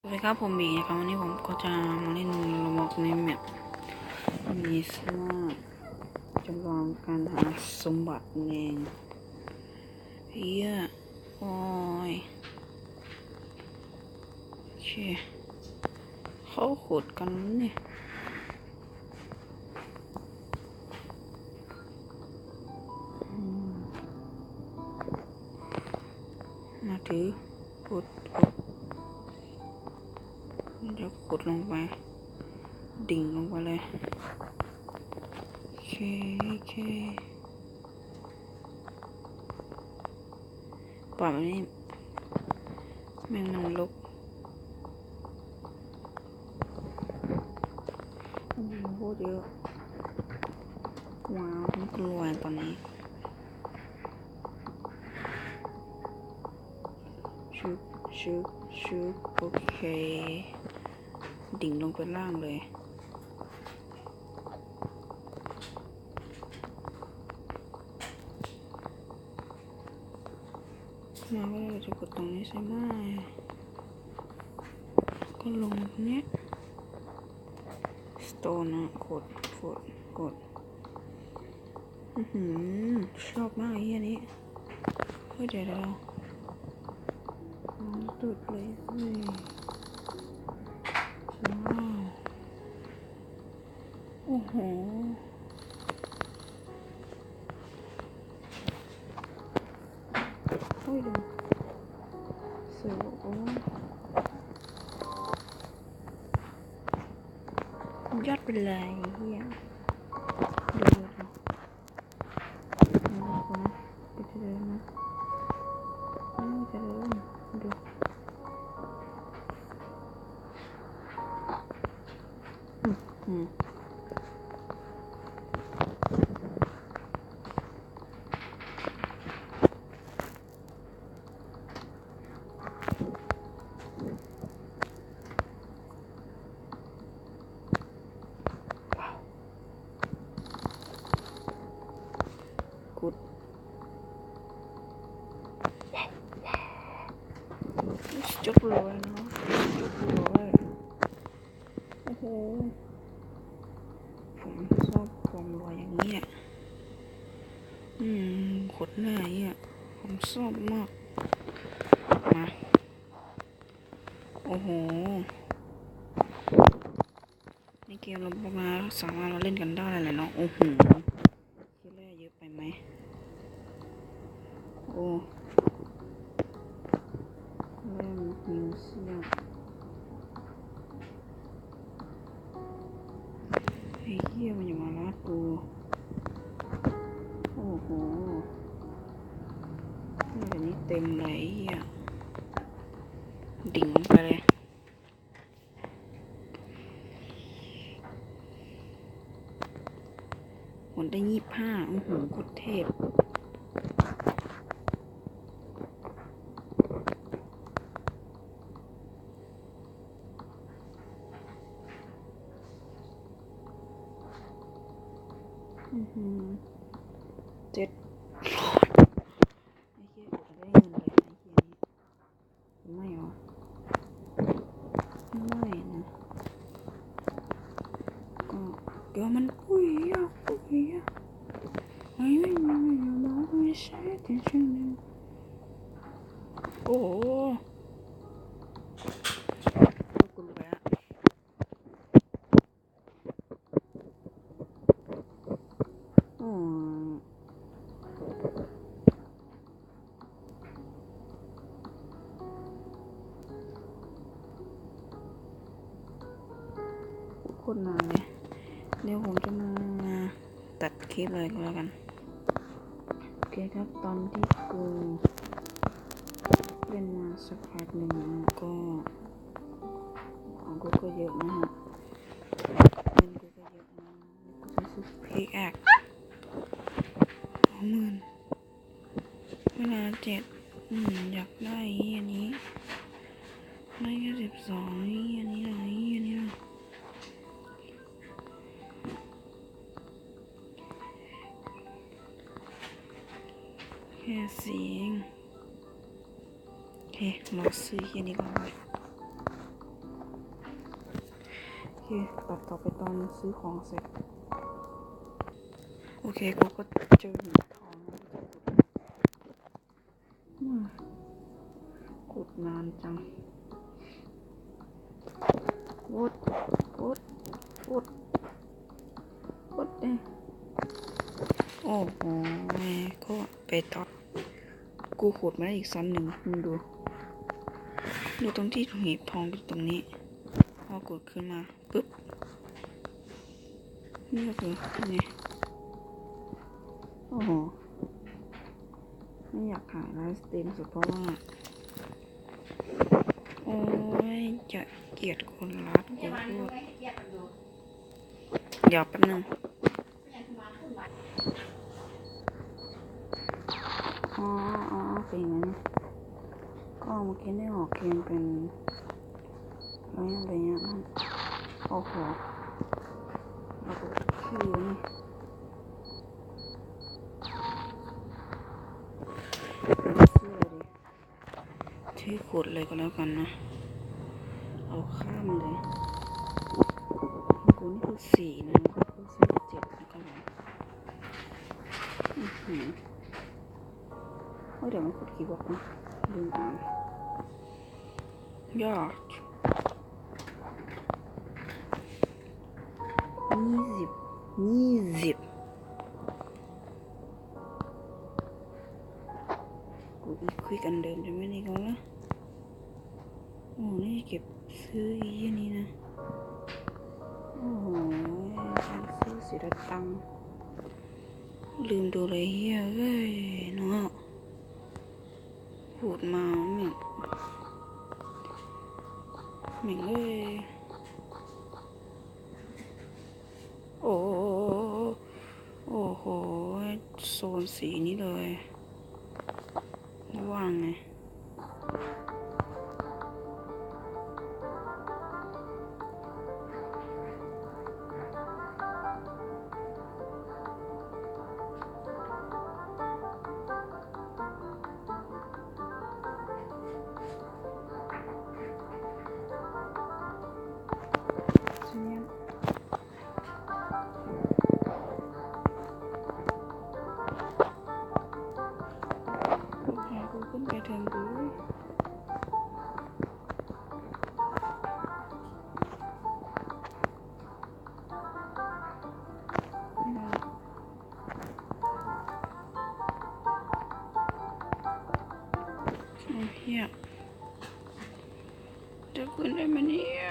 สวัสดีครับผมบีนะครับวันนี้ผมก็จะมาเล่นโรบอกในแมปมีชื่อว่าจำลองการหาสมบัติเองเฮียโอ้ยโอเคเขาขุดกันเนี่ยมาถือขุดเดี๋ยวขุดลงไปดิ่งลงไปเลยโอเคปล่อยมันนี่แม่งมันลุกโคตรเยอะว้าวมันกลัวตอนนี้ชุบโอเคดิ่งลงไปล่างเลยมาว่าเราจะกดตรงนี้ใช่ไหมก็ลงตรงนี้สโตนนะกดชอบมากไอ้อันนี้เฮ้ยเดี๋ยวตุดเลยว้าวโอ้โหเฮ้ยดูสวยโอ้ยอดไปเลยเฮียดูนะไปเดินนะจะเดินดูกุดจบเลยเนาะจบเลยโอ้โหผมชอบความรวยอย่างนี้อ่ะขดหน้าอ่ะผมชอบมากมาโอ้โหในเกมเราบอกนะสามารถเราเล่นกันได้เลยเนาะโอ้โหคิดแรกเยอะไปไหมโอ้เล่นมิวเซียมไอ้เหี้ยมันอย่ามาลาดกูโอ้โหแบบนี้เต็มเลยเหี้ยดิ่งไปเลยมันได้25โคตรเทพ7ไอ้เหี้ยจะได้เงินเลยไอ้เหี้ยนี้ไม่หรอไม่นะก็เดี๋ยวมันกุยอ่ะไม่บอกไม่ใช่แต่ฉันโอ้โหกูรู้แล้วคนนานเลยเดี๋ยวผมจะมาตัดคลิปเลยก็แล้วกันโอเคครับตอนที่กูเล่นมาสักพักหนึ่งก็ของกูก็เยอะนะฮะเงินกูก็เยอะนะกูจะซื้อพิกแอค20,000เวลา7อยากได้อันนี้ได้แค่12อันนี้อะไรอันนี้แค่4เองโอเคเราซื้อแค่นี้ก่อน ตัดต่อไปตอนซื้อของเสร็จโอเคกูก็เจอหีบทองขุดนานจังวุดเนี่ยโอ้โหก็ไปต่อกูขุดมาได้อีกชั้นหนึ่งมึงดูตรงที่หีบทองตรงนี้พอกดขึ้นมาปุ๊บนี่ก็คือไงโอ้โหไม่อยากถ่ายไลฟ์สตรีมสุดเพราะว่าโอ้ยจะเกลียดคนรักกูพูดเดี๋ยวแป๊บนึงอ๋อเป็นอย่างนั้นก็เมื่อกี้ได้ออกเกมเป็นอะไรเงี้ยโอ้โหเราก็ชื่อนี่ชื่อขุดเลยก็แล้วกันนะเอาข้ามเลยกูนี่คือ4นะก็คือ7นะครับเดี๋ยวมันขุดกี่บล็อกนะลืมอ่านยอด20กูอีกคุยกันเดิมจะไม่ได้ก็แล้วโอ้นี่เก็บซื้ออีนี่นะโอ้โหซื้อสีตังลืมดูเลยเฮ้ยเอ้ยเนาะพูดมาแม่งเอ้ยโอ้โหโซนสีนี้เลยว่างไงขึ้นไปถึงดูเฮียจะขึ้นได้ไหมเนี่ย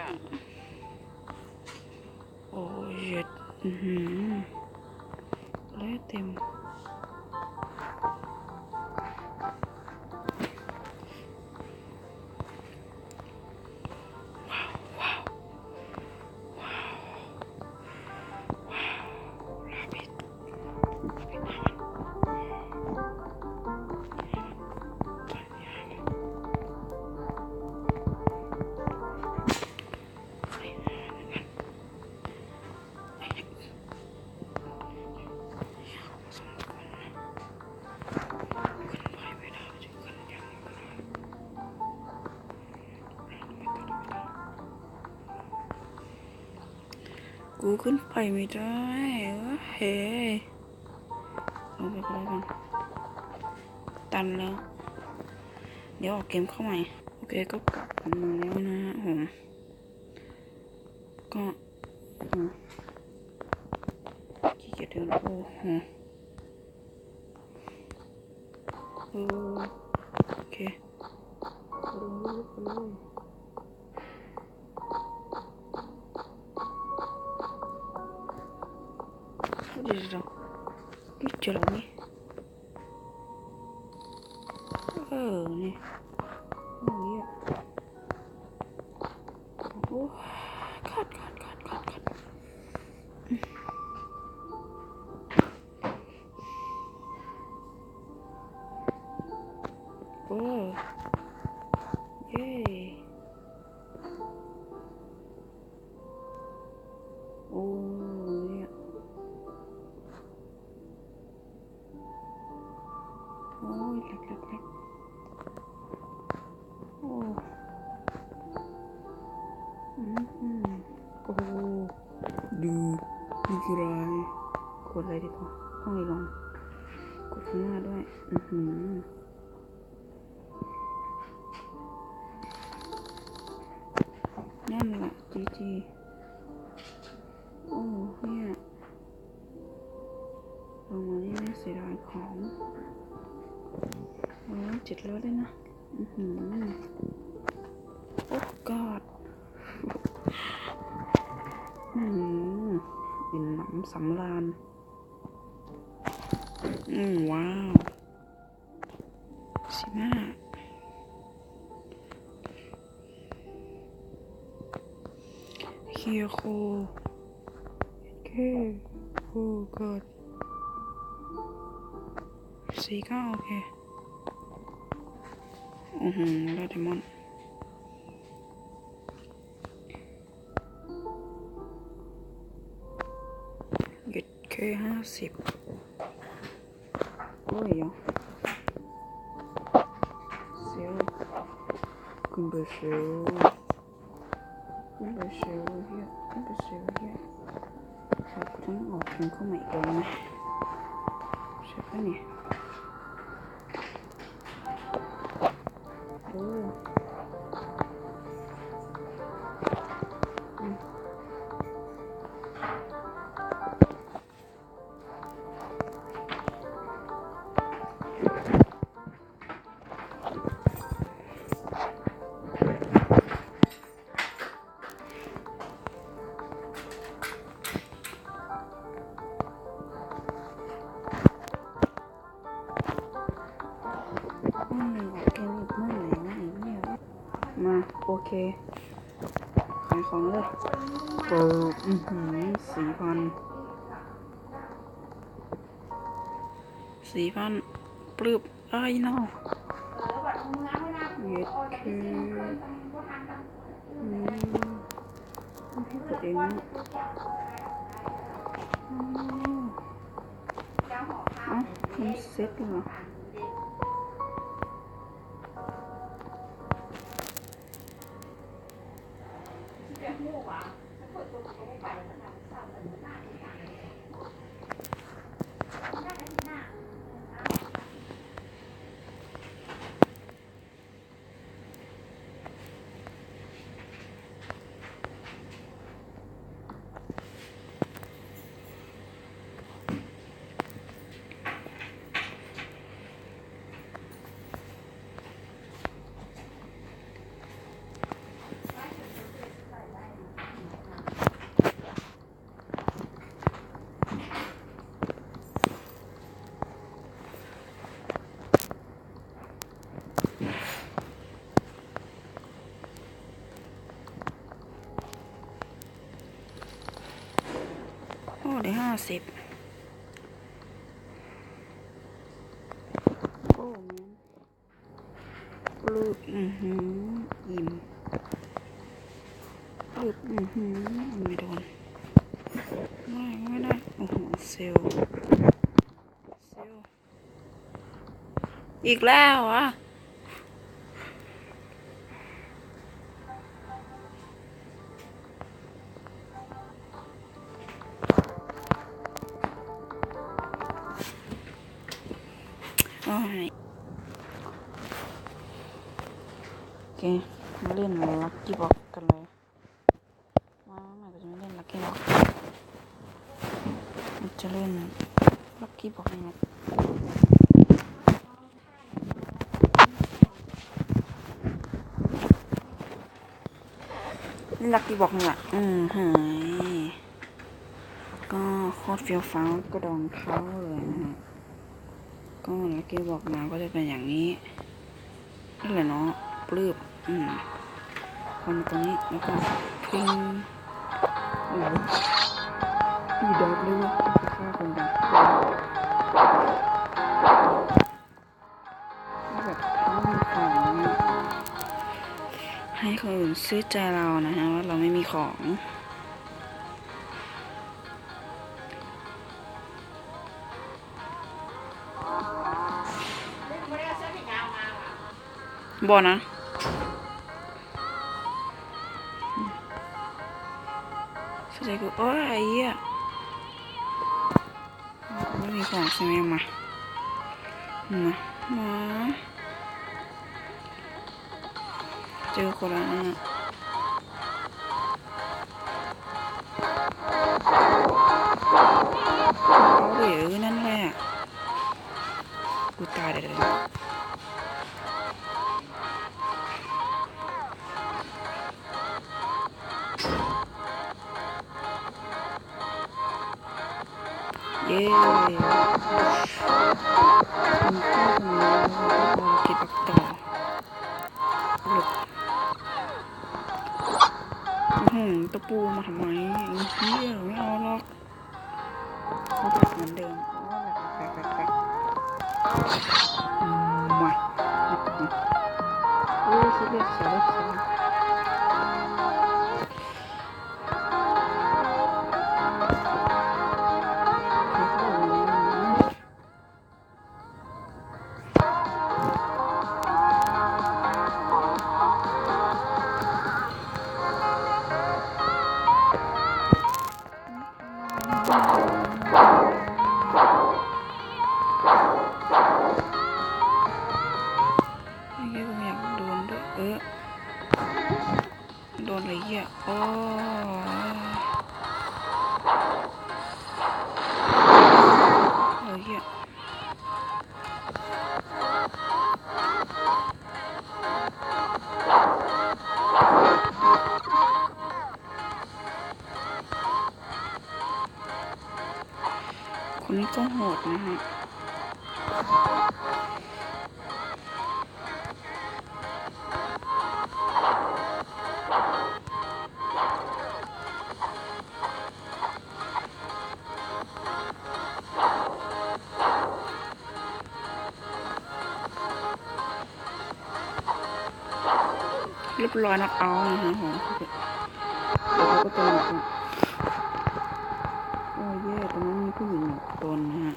โอ้ยเลยเต็มกูขึ้นไปไม่ได้เฮ้ลงไปก็แล้วกันตันแล้วเดี๋ยวออกเกมเข้าใหม่โอเคก็กลับมาแล้วนะผมก็ขี้เกียจเดินโอ้โหโอเคลงลึกไปเลยUdah, ini jalan nih. Nih. Oh iya. Cut. Oh. Yay. Oh iya. Oh, lihat. Oh. Oh. คืออะไรกดอะไรดีกว่าห้องนี้ลองกดข้างหน้าด้วยนั่นแหละจีโอ้เนี่ยลงมานี่ไม่เสียดายของ700เลยนะโอ้กอดกินหนำสำราญว้าวสิมาเคียโคโอ้กอดสีก็โอเคแล้วเดมอนหยุดแค่50โอ้ยเซลคุณเบอร์เซลเฮียครับทั้งออกถึงเข้ามาอีกแล้วนะใช่ปะเนี่ยโอ้มาโอเคขายของเลย4,000ปลื้บไอ้เนาะเย็ดคือพี่กดเองนะมันเซ็ตเหรอได้50โอ้แม่ปลื้บอิ่มปลื้บไม่โดนไม่ได้โอ้โหเซลอีกแล้วอ่ะโอเคมาเล่นลัคกี้บ็อกกันเลยว้าวมันจะไม่เล่นลัคกี้บ็อกมันจะเล่นลัคกี้บ็อกยังไงนี่ลัคกี้บ็อกนี่แหละหายก็โคตรเฟี้ยวฟ้าวก็ดองเขาเลยนะฮะก็ลัคกี้บ็อกมาก็จะเป็นอย่างนี้นี่แหละเนาะปลื้บทำตรงนี้แล้วก็พิงโอ้ยดีดอกเลยวะฆ่าคนดังแบบไม่มีของให้คนอื่นซื้อใจเรานะฮะว่าเราไม่มีของบ่นะสนใจกูโอ้ยไอ้เหี้ย ไม่มีของใช่ไหมมาเจอคนละนั่นเอาเดี๋ยวนั่นแหละกูตายเลยเย้คิดปักต่อหลบตะปูมาทำไมเฮียไม่เอาหรอกเขาแบบเหมือนเดิมแปลกมาโอ้ยเสียเสียโดนอะไรเงี้ยอ๋อเหี้ยคนนี้ก็โหดนะฮะเรียบร้อยนักเอานะฮะของเขาก็ตัวหนักโอ้ยเย่ตรงนั้นมีผู้หญิงตนนะฮะ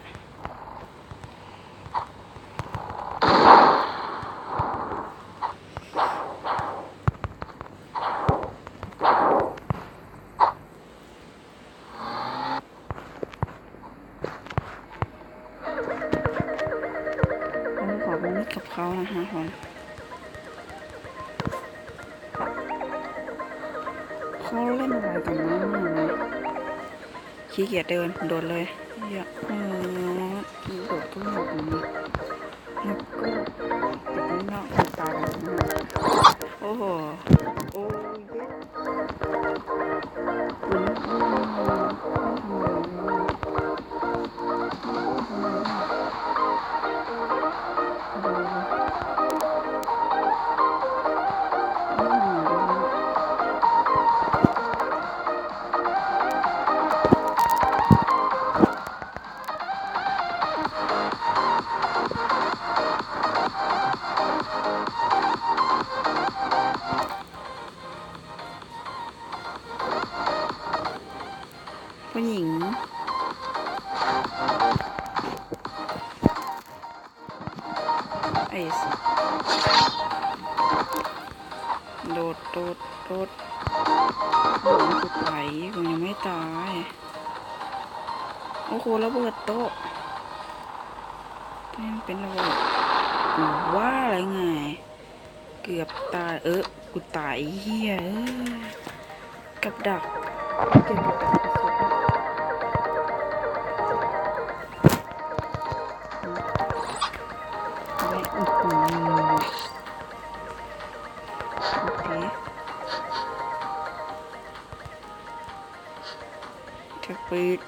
ผมขอเป็นมิตรกับเขานะฮะผมเขาเล่นอะไรกันนะขี้เกียจเดินโดดเลยอย่าโดดขึ้นหมดนี้แล้วก็ติดหน้าตาโอ้โหโอ้ยผู้หญิงไอ้โดดโดดกูไหลกูยังไม่ตายโอ้โหระเบิดโต๊ะนี่เป็นระเบิดว่าอะไรไงเกือบตายกูตายเฮียกับดักเก็บกับดักโอเคจะปิด